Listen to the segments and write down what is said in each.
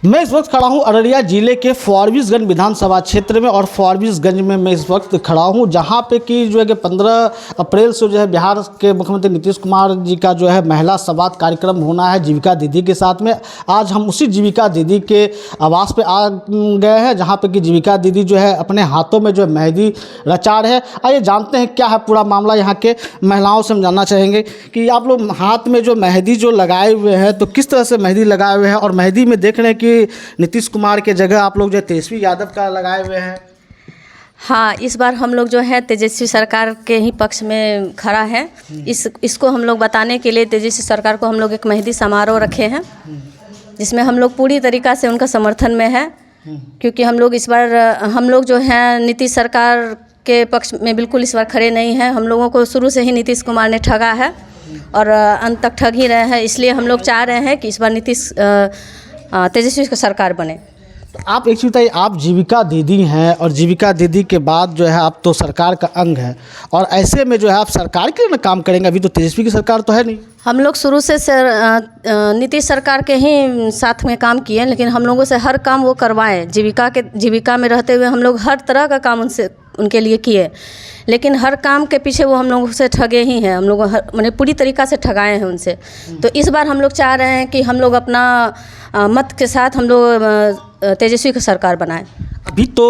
मैं इस वक्त खड़ा हूं अररिया जिले के फॉरबिसगंज विधानसभा क्षेत्र में और फॉरबिसगंज में मैं इस वक्त खड़ा हूं जहां पे कि जो है कि 15 अप्रैल से जो है बिहार के मुख्यमंत्री नीतीश कुमार जी का जो है महिला संवाद कार्यक्रम होना है जीविका दीदी के साथ में। आज हम उसी जीविका दीदी के आवास पे आ गए हैं जहाँ पे कि जीविका दीदी जो है अपने हाथों में जो है मेहंदी रचा रहे हैं। आइए जानते हैं क्या है पूरा मामला। यहाँ के महिलाओं से हम जानना चाहेंगे कि आप लोग हाथ में जो मेहंदी जो लगाए हुए हैं तो किस तरह से मेहंदी लगाए हुए हैं, और मेहंदी में देख रहे हैं कि नीतीश कुमार के जगह आप लोग जो तेजस्वी यादव का लगाए हुए हैं। हाँ, इस बार हम लोग जो है तेजस्वी सरकार के ही पक्ष में खड़ा है। इसको हम लोग बताने के लिए तेजस्वी सरकार को हम लोग एक मेहंदी समारोह रखे हैं जिसमें हम लोग पूरी तरीक़ा से उनका समर्थन में है, क्योंकि हम लोग इस बार हम लोग जो है नीतीश सरकार के पक्ष में बिल्कुल इस बार खड़े नहीं हैं। हम लोगों को शुरू से ही नीतीश कुमार ने ठगा है और अंत तक ठग ही रहे हैं, इसलिए हम लोग चाह रहे हैं कि इस बार नीतीश तेजस्वी की सरकार बने। तो आप एक चीज़ बताइए, आप जीविका दीदी हैं और जीविका दीदी के बाद जो है आप तो सरकार का अंग है, और ऐसे में जो है आप सरकार के लिए काम करेंगे। अभी तो तेजस्वी की सरकार तो है नहीं। हम लोग शुरू से नीतीश सरकार के ही साथ में काम किए, लेकिन हम लोगों से हर काम वो करवाएं। जीविका में रहते हुए हम लोग हर तरह का काम उनके लिए किए, लेकिन हर काम के पीछे वो हम लोगों से ठगे ही हैं। हम लोग मैंने पूरी तरीक़ा से ठगाए हैं उनसे। तो इस बार हम लोग चाह रहे हैं कि हम लोग अपना मत के साथ हम लोग तेजस्वी की सरकार बनाएं। अभी तो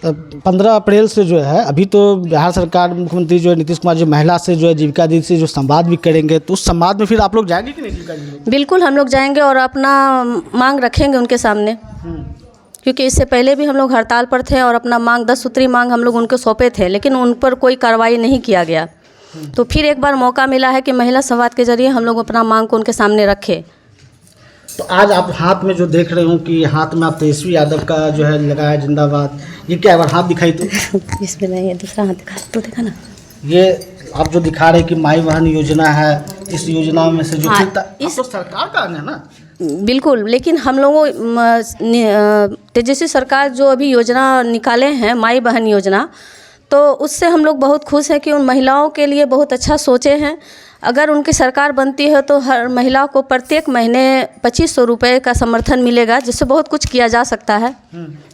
15 अप्रैल से जो है अभी तो बिहार सरकार मुख्यमंत्री जो है नीतीश कुमार जो महिला से जो है जीविका दीदी से जो संवाद भी करेंगे, तो उस संवाद में फिर आप लोग जाएंगे कि नहीं जीविका दीदी? बिल्कुल हम लोग जाएंगे और अपना मांग रखेंगे उनके सामने, क्योंकि इससे पहले भी हम लोग हड़ताल पर थे और अपना मांग 10 सूत्री मांग हम लोग उनको सौंपे थे, लेकिन उन पर कोई कार्रवाई नहीं किया गया। तो फिर एक बार मौका मिला है कि महिला संवाद के जरिए हम लोग अपना मांग को उनके सामने रखें। तो आज आप हाथ में जो देख रहे हो कि हाथ में आप तेजस्वी यादव का जो है लगाया जिंदाबाद, ये क्या है? हाथ दिखाई तो इसमें नहीं है, दूसरा हाथ दिखा तो देखा ना। ये आप जो दिखा रहे हैं कि माई बहन योजना है, इस योजना में से जो इस तो सरकार का है ना। बिल्कुल, लेकिन हम लोगों तेजस्वी सरकार जो अभी योजना निकाले हैं माई बहन योजना, तो उससे हम लोग बहुत खुश हैं कि उन महिलाओं के लिए बहुत अच्छा सोचे हैं। अगर उनकी सरकार बनती है तो हर महिला को प्रत्येक महीने 2500 रुपये का समर्थन मिलेगा, जिससे बहुत कुछ किया जा सकता है।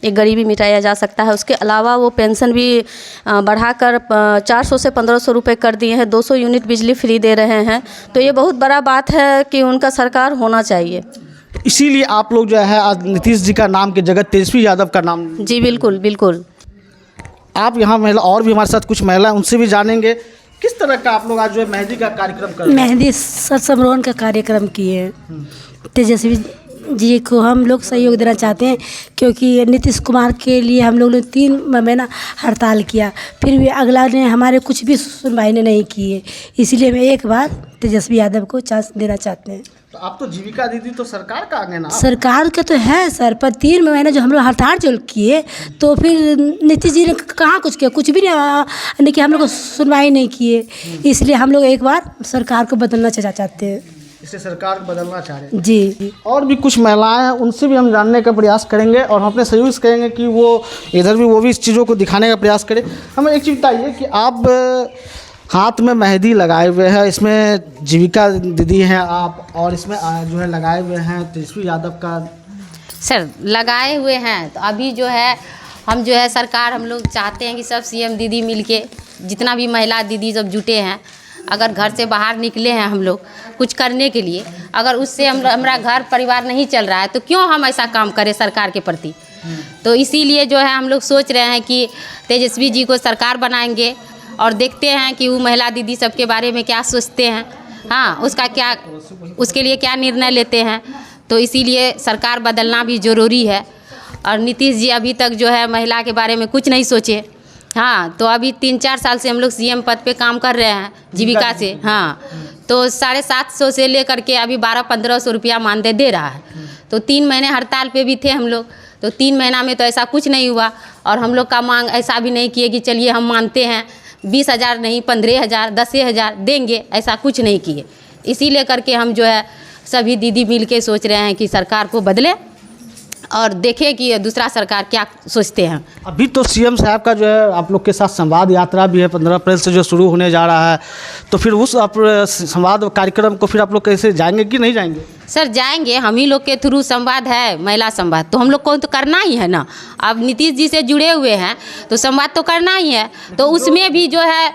एक गरीबी मिटाया जा सकता है। उसके अलावा वो पेंशन भी बढ़ाकर 400 से 1500 रुपये कर दिए हैं। 200 यूनिट बिजली फ्री दे रहे हैं। तो ये बहुत बड़ा बात है कि उनका सरकार होना चाहिए। इसीलिए आप लोग जो है आज नीतीश जी का नाम की जगह तेजस्वी यादव का नाम। जी बिल्कुल बिल्कुल। आप यहाँ महिला और भी हमारे साथ कुछ महिला उनसे भी जानेंगे किस तरह का आप लोग आज जो है मेहंदी का कार्यक्रम कर रहे हैं। मेहंदी समारोह का कार्यक्रम किए हैं। तेजस्वी जी को हम लोग सहयोग देना चाहते हैं, क्योंकि नीतीश कुमार के लिए हम लोग ने 3 महीना हड़ताल किया, फिर भी अगला ने हमारे कुछ भी सुनवाई नहीं की है। इसीलिए मैं एक बार तेजस्वी यादव को चांस देना चाहते हैं। तो आप तो जीविका दीदी तो सरकार का आगे ना। सरकार का तो है सर, पर 3 महीने जो हम लोग हड़ताल जो किए, तो फिर नीतीश जी ने कहाँ कुछ किया, कुछ भी नहीं कि हम लोग को सुनवाई नहीं किए। इसलिए हम लोग एक बार सरकार को बदलना चाहते हैं। इससे सरकार को बदलना चाह रहे हैं जी। और भी कुछ महिलाएं हैं, उनसे भी हम जानने का प्रयास करेंगे और हम अपने सहयोग से करेंगे कि वो इधर भी वो भी इस चीज़ों को दिखाने का प्रयास करें। हमें एक चीज़ बताइए कि आप हाथ में मेहंदी लगाए हुए हैं, इसमें जीविका दीदी हैं आप, और इसमें जो है लगाए हुए हैं तेजस्वी यादव का। सर लगाए हुए हैं, तो अभी जो है हम जो है सरकार हम लोग चाहते हैं कि सब सीएम दीदी मिलके जितना भी महिला दीदी जब जुटे हैं, अगर घर से बाहर निकले हैं हम लोग कुछ करने के लिए, अगर उससे हमारा घर परिवार नहीं चल रहा है तो क्यों हम ऐसा काम करें सरकार के प्रति। तो इसीलिए जो है हम लोग सोच रहे हैं कि तेजस्वी जी को सरकार बनाएंगे और देखते हैं कि वो महिला दीदी सबके बारे में क्या सोचते हैं। हाँ, उसके लिए क्या निर्णय लेते हैं। तो इसीलिए सरकार बदलना भी ज़रूरी है। और नीतीश जी अभी तक जो है महिला के बारे में कुछ नहीं सोचे। हाँ, तो अभी 3-4 साल से हम लोग सीएम पद पे काम कर रहे हैं जीविका से। हाँ, तो 750 से लेकर के अभी 1200-1500 रुपया मानदेय दे रहा है। तो 3 महीने हड़ताल पे भी थे हम लोग, तो 3 महीना में तो ऐसा कुछ नहीं हुआ। और हम लोग का मांग ऐसा भी नहीं किए कि चलिए हम मानते हैं 20,000 नहीं 15,000 10,000 देंगे, ऐसा कुछ नहीं किए। इसीलिए करके हम जो है सभी दीदी मिल के सोच रहे हैं कि सरकार को बदले और देखें कि दूसरा सरकार क्या सोचते हैं। अभी तो सीएम साहब का जो है आप लोग के साथ संवाद यात्रा भी है 15 अप्रैल से जो शुरू होने जा रहा है, तो फिर उस संवाद कार्यक्रम को फिर आप लोग कैसे जाएंगे कि नहीं जाएंगे? सर जाएंगे, हम ही लोग के थ्रू संवाद है, महिला संवाद, तो हम लोग को तो करना ही है ना। अब नीतीश जी से जुड़े हुए हैं तो संवाद तो करना ही है, तो उसमें भी जो है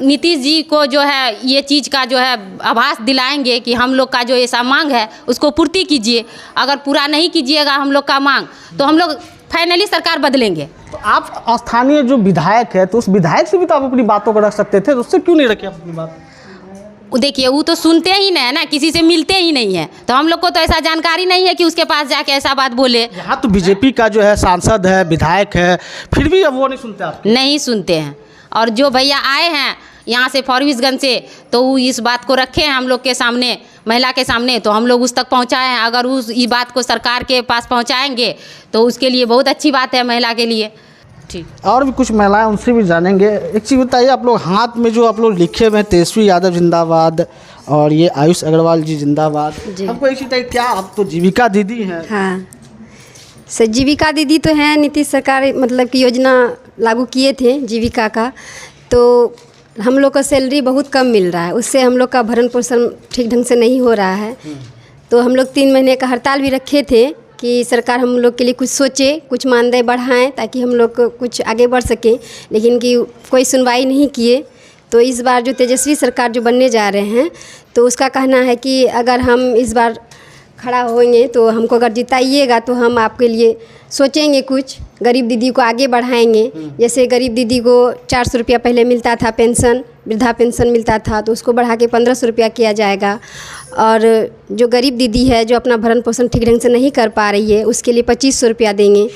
नीतीश जी को जो है ये चीज़ का जो है आभास दिलाएंगे कि हम लोग का जो ऐसा मांग है उसको पूर्ति कीजिए। अगर पूरा नहीं कीजिएगा हम लोग का मांग तो हम लोग फाइनली सरकार बदलेंगे। तो आप स्थानीय जो विधायक है तो उस विधायक से भी तो आप अपनी बातों को रख सकते थे, तो उससे क्यों नहीं रखे अपनी बात? देखिए वो तो सुनते ही नहीं है ना, किसी से मिलते ही नहीं है, तो हम लोग को तो ऐसा जानकारी नहीं है कि उसके पास जाके ऐसा बात बोले। यहाँ तो बीजेपी का जो है सांसद है, विधायक है, फिर भी अब वो नहीं सुनते आप? नहीं सुनते हैं। और जो भैया आए हैं यहाँ से फॉरबिसगंज से, तो वो इस बात को रखे हैं हम लोग के सामने, महिला के सामने, तो हम लोग उस तक पहुँचाए हैं। अगर उस इस बात को सरकार के पास पहुँचाएंगे तो उसके लिए बहुत अच्छी बात है महिला के लिए। ठीक, और भी कुछ महिलाएं उनसे भी जानेंगे। एक चीज़ बताइए, आप लोग हाथ में जो आप लोग लिखे हुए हैं तेजस्वी यादव जिंदाबाद और ये आयुष अग्रवाल जी जिंदाबाद, हमको एक चीज़ बताइए, क्या आप तो जीविका दीदी हैं? हाँ सर, जीविका दीदी तो हैं, नीतीश सरकार मतलब कि योजना लागू किए थे जीविका का, तो हम लोग का सैलरी बहुत कम मिल रहा है, उससे हम लोग का भरण पोषण ठीक ढंग से नहीं हो रहा है। तो हम लोग 3 महीने का हड़ताल भी रखे थे कि सरकार हम लोग के लिए कुछ सोचे, कुछ मानदेय बढ़ाएं ताकि हम लोग को कुछ आगे बढ़ सके, लेकिन कि कोई सुनवाई नहीं किए। तो इस बार जो तेजस्वी सरकार जो बनने जा रहे हैं तो उसका कहना है कि अगर हम इस बार खड़ा होंगे तो हमको अगर जिताइएगा तो हम आपके लिए सोचेंगे, कुछ गरीब दीदी को आगे बढ़ाएंगे। जैसे गरीब दीदी को 400 रुपया पहले मिलता था पेंशन, वृद्धा पेंशन मिलता था, तो उसको बढ़ा के 1500 रुपया किया जाएगा। और जो गरीब दीदी है जो अपना भरण पोषण ठीक ढंग से नहीं कर पा रही है उसके लिए 2500 रुपया देंगे,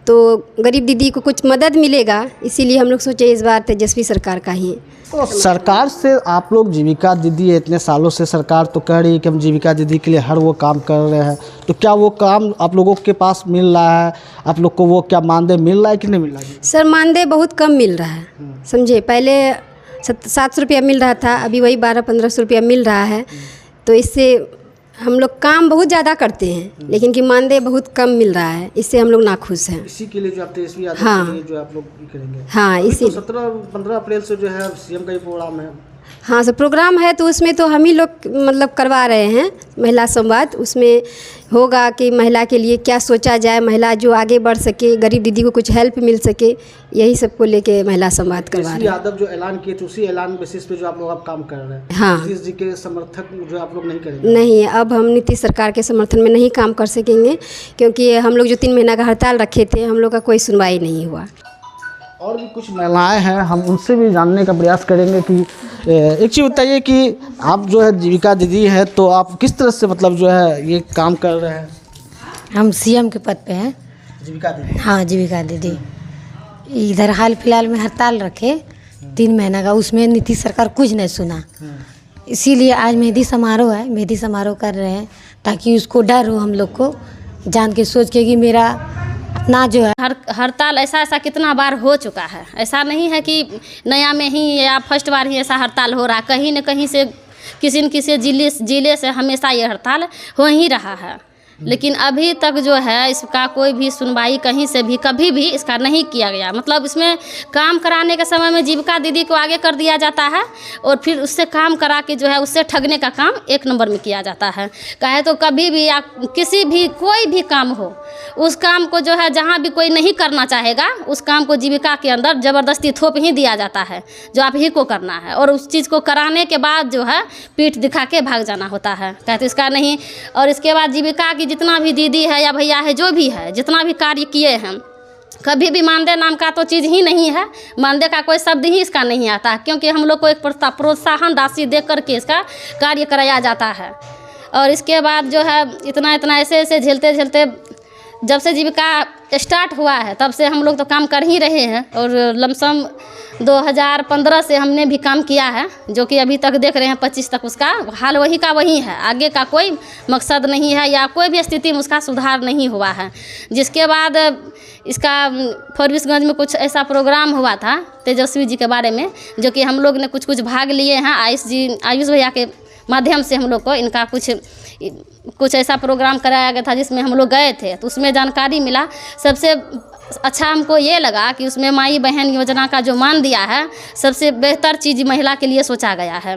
तो गरीब दीदी को कुछ मदद मिलेगा। इसीलिए हम लोग सोचे इस बार तेजस्वी सरकार का ही। तो सरकार से आप लोग जीविका दीदी है, इतने सालों से सरकार तो कह रही है कि हम जीविका दीदी के लिए हर वो काम कर रहे हैं, तो क्या वो काम आप लोगों के पास मिल रहा है? आप लोग को वो क्या मानदेय मिल रहा है कि नहीं मिल रहा है? सर मानदेय बहुत कम मिल रहा है, समझे। पहले 700 रुपया मिल रहा था, अभी वही 1200-1500 रुपया मिल रहा है। तो इससे हम लोग काम बहुत ज़्यादा करते हैं लेकिन कि मानदेय बहुत कम मिल रहा है, इससे हम लोग नाखुश हैं। इसी के लिए जो आप तेजस्वी यादव हाँ, के लिए जो आप लोग करेंगे? हाँ, इसी 17-15 अप्रैल से जो है सीएम का ये प्रोग्राम है। हाँ सर, प्रोग्राम है तो उसमें तो हम ही लोग मतलब करवा रहे हैं महिला संवाद। उसमें होगा कि महिला के लिए क्या सोचा जाए, महिला जो आगे बढ़ सके, गरीब दीदी को कुछ हेल्प मिल सके, यही सबको लेके महिला संवाद करवा रहे हैं। यादव जो ऐलान किए थे उसी ऐलान बेसिस पे जो आप लोग अब काम कर रहे हैं। हाँ, नीतीश जी के समर्थक जो आप लोग नहीं करेंगे? नहीं, अब हम नीतीश सरकार के समर्थन में नहीं काम कर सकेंगे, क्योंकि हम लोग जो 3 महीना का हड़ताल रखे थे हम लोग का कोई सुनवाई नहीं हुआ। और भी कुछ महिलाएं हैं, हम उनसे भी जानने का प्रयास करेंगे कि एक चीज़ बताइए कि आप जो है जीविका दीदी है, तो आप किस तरह से मतलब जो है ये काम कर रहे हैं? हम सीएम के पद पे हैं। जीविका दीदी? हाँ, जीविका दीदी। इधर हाल फिलहाल में हड़ताल रखे 3 महीना का, उसमें नीतीश सरकार कुछ नहीं सुना, इसीलिए आज मेहंदी समारोह है, मेहंदी समारोह कर रहे हैं ताकि उसको डर हो, हम लोग को जान के सोच के कि मेरा अपना जो है। हड़ताल ऐसा कितना बार हो चुका है, ऐसा नहीं है कि नया में ही या फर्स्ट बार ही ऐसा हड़ताल हो रहा है। कहीं न कहीं से किसी न किसी जिले से हमेशा ये हड़ताल हो ही रहा है, लेकिन अभी तक जो है इसका कोई भी सुनवाई कहीं से भी कभी भी इसका नहीं किया गया। मतलब इसमें काम कराने के समय में जीविका दीदी को आगे कर दिया जाता है और फिर उससे काम करा के जो है उससे ठगने का काम 1 नंबर में किया जाता है। कहे तो कभी भी या किसी भी कोई भी काम हो, उस काम को जो है जहाँ भी कोई नहीं करना चाहेगा उस काम को जीविका के अंदर ज़बरदस्ती थोप ही दिया जाता है, जो आप ही को करना है, और उस चीज़ को कराने के बाद जो है पीठ दिखा के भाग जाना होता है, कहते इसका नहीं। और इसके बाद जीविका की जितना भी दीदी है या भैया है, जो भी है, जितना भी कार्य किए हैं, कभी भी मानदेय नाम का तो चीज़ ही नहीं है, मानदेय का कोई शब्द ही इसका नहीं आता, क्योंकि हम लोग को एक प्रोत्साहन राशि दे करके इसका कार्य कराया जाता है। और इसके बाद जो है इतना ऐसे झेलते जब से जीविका स्टार्ट हुआ है तब से हम लोग तो काम कर ही रहे हैं, और लमसम 2015 से हमने भी काम किया है, जो कि अभी तक देख रहे हैं 25 तक उसका हाल वही का वही है, आगे का कोई मकसद नहीं है या कोई भी स्थिति में उसका सुधार नहीं हुआ है। जिसके बाद इसका फॉरबिसगंज में कुछ ऐसा प्रोग्राम हुआ था तेजस्वी जी के बारे में, जो कि हम लोग ने कुछ भाग लिए हैं। आयुष भैया के माध्यम से हम लोग को इनका कुछ कुछ ऐसा प्रोग्राम कराया गया था जिसमें हम लोग गए थे, तो उसमें जानकारी मिला। सबसे अच्छा हमको ये लगा कि उसमें माई बहन योजना का जो मान दिया है, सबसे बेहतर चीज़ महिला के लिए सोचा गया है,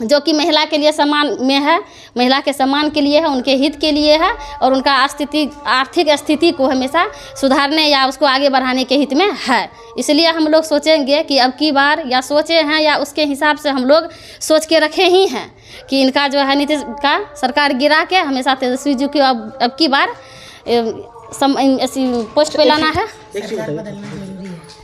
जो कि महिला के लिए सम्मान में है, महिला के सम्मान के लिए है, उनके हित के लिए है और उनका आर्थिक स्थिति को हमेशा सुधारने या उसको आगे बढ़ाने के हित में है। इसलिए हम लोग सोचेंगे कि अब की बार, या सोचे हैं या उसके हिसाब से हम लोग सोच के रखे ही हैं कि इनका जो है नीतीश का सरकार गिरा के हमेशा तेजस्वी जी को अब की बार ऐसी पोस्ट पे लाना है।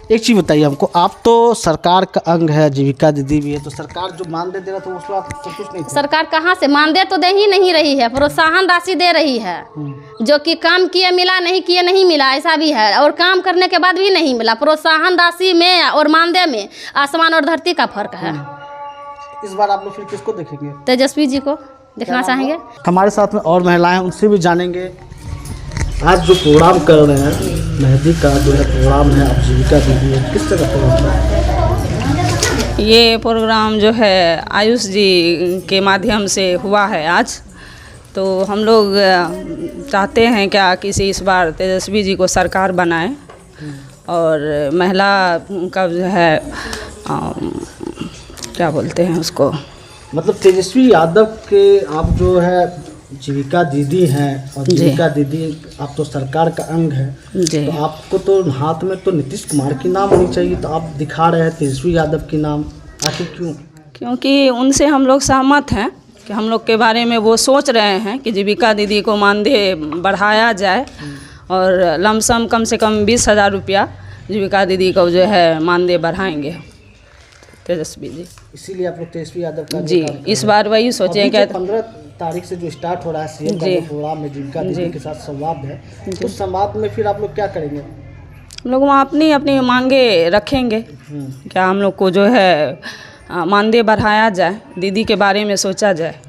एक चीज़ बताइए हमको, आप तो सरकार का अंग है, जीविका दीदी भी है, तो सरकार जो मानदेय दे रहा था उसमें आप संतुष्ट नहीं थे? सरकार कहाँ से मानदेय तो दे ही नहीं रही है, प्रोत्साहन राशि दे रही है, जो कि काम किए मिला, नहीं किए नहीं मिला, ऐसा भी है, और काम करने के बाद भी नहीं मिला। प्रोत्साहन राशि में और मानदेय में आसमान और धरती का फर्क है। इस बार आप लोग फिर किसको देखेंगे? तेजस्वी जी को देखना चाहेंगे। हमारे साथ में और महिलाएं, उनसे भी जानेंगे। आज जो प्रोग्राम कर रहे हैं, मेहंदी का जो है प्रोग्राम है, आप जीविका दीदी है, किस तरह का प्रोग्राम है? ये प्रोग्राम जो है आयुष जी के माध्यम से हुआ है आज। तो हम लोग चाहते हैं क्या किसी इस बार तेजस्वी जी को सरकार बनाए और महिला का जो है क्या बोलते हैं उसको, मतलब तेजस्वी यादव के आप जो है जीविका दीदी हैं, और जीविका दीदी आप तो सरकार का अंग है, तो आपको तो हाथ में तो नीतीश कुमार की नाम होनी चाहिए, तो आप दिखा रहे हैं तेजस्वी यादव की नाम, आखिर क्यों? क्योंकि उनसे हम लोग सहमत हैं कि हम लोग के बारे में वो सोच रहे हैं कि जीविका दीदी को मानदेय बढ़ाया जाए और लमसम कम से कम 20,000 रुपया जीविका दीदी को जो है मानदेय बढ़ाएंगे तेजस्वी जी। इसीलिए आप लोग तेजस्वी यादव का जी इस बार वही सोचे कि 15 तारीख से जो स्टार्ट हो रहा है सीएम का प्रोग्राम में जीविका दीदी के साथ संवाद है, उस संवाद में फिर आप लोग क्या करेंगे? हम लोग वहाँ अपनी अपनी मांगे रखेंगे। क्या हम लोग को जो है मानदेय बढ़ाया जाए, दीदी के बारे में सोचा जाए।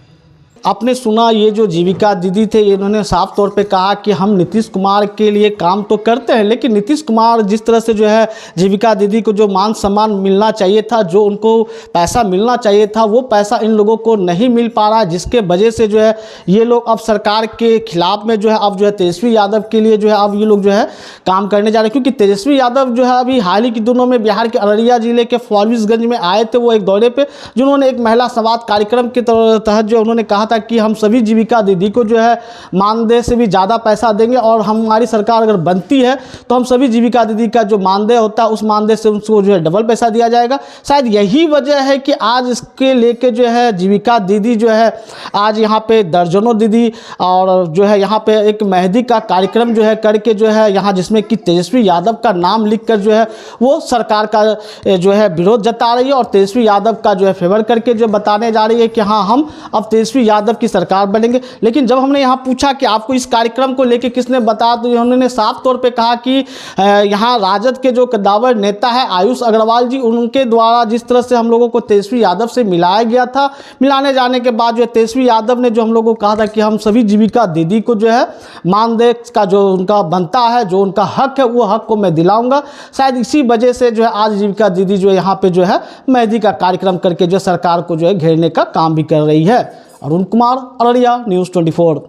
आपने सुना, ये जो जीविका दीदी थे, इन्होंने साफ तौर पे कहा कि हम नीतीश कुमार के लिए काम तो करते हैं, लेकिन नीतीश कुमार जिस तरह से जो है जीविका दीदी को जो मान सम्मान मिलना चाहिए था, जो उनको पैसा मिलना चाहिए था, वो पैसा इन लोगों को नहीं मिल पा रहा है, जिसके वजह से जो है ये लोग अब सरकार के खिलाफ में जो है अब जो है तेजस्वी यादव के लिए जो है अब ये लोग जो है काम करने जा रहे हैं। क्योंकि तेजस्वी यादव जो है अभी हाल ही के दिनों में बिहार के अररिया जिले के फारबिसगंज में आए थे, वो एक दौरे पर, जिन्होंने एक महिला संवाद कार्यक्रम के तहत जो उन्होंने कहा था कि हम सभी जीविका दीदी को जो है मानदेय से भी ज़्यादा पैसा देंगे, और हमारी सरकार अगर बनती है तो हम सभी जीविका दीदी का जो मानदेय होता है उस मानदेय से उनको जो है डबल पैसा दिया जाएगा। शायद यही वजह है कि आज इसके लेके जो है जीविका दीदी जो है आज यहाँ पे दर्जनों दीदी और जो है यहाँ पे एक मेहंदी का कार्यक्रम जो है करके जो है यहाँ, जिसमें कि तेजस्वी यादव का नाम लिखकर जो है वो सरकार का जो है विरोध जता रही है और तेजस्वी यादव का जो है फेवर करके जो बताने जा रही है कि हाँ हम अब तेजस्वी यादव की सरकार बनेंगे। लेकिन जब हमने यहाँ पूछा कि आपको इस कार्यक्रम को लेकर किसने बताया, तो उन्होंने साफ तौर पे कहा कि यहाँ राजद के जो कद्दावर नेता है आयुष अग्रवाल जी, उनके द्वारा जिस तरह से हम लोगों को तेजस्वी यादव से मिलाया गया था, मिलाने जाने के बाद जो तेजस्वी यादव ने जो हम लोगों को कहा था कि हम सभी जीविका दीदी को जो है मानदेय का जो उनका बनता है, जो उनका हक है, वो हक को मैं दिलाऊंगा। शायद इसी वजह से जो है आज जीविका दीदी जो है यहाँ पे जो है मेहंदी का कार्यक्रम करके जो सरकार को जो है घेरने का काम भी कर रही है। अरुण कुमार, अररिया, न्यूज़ 24।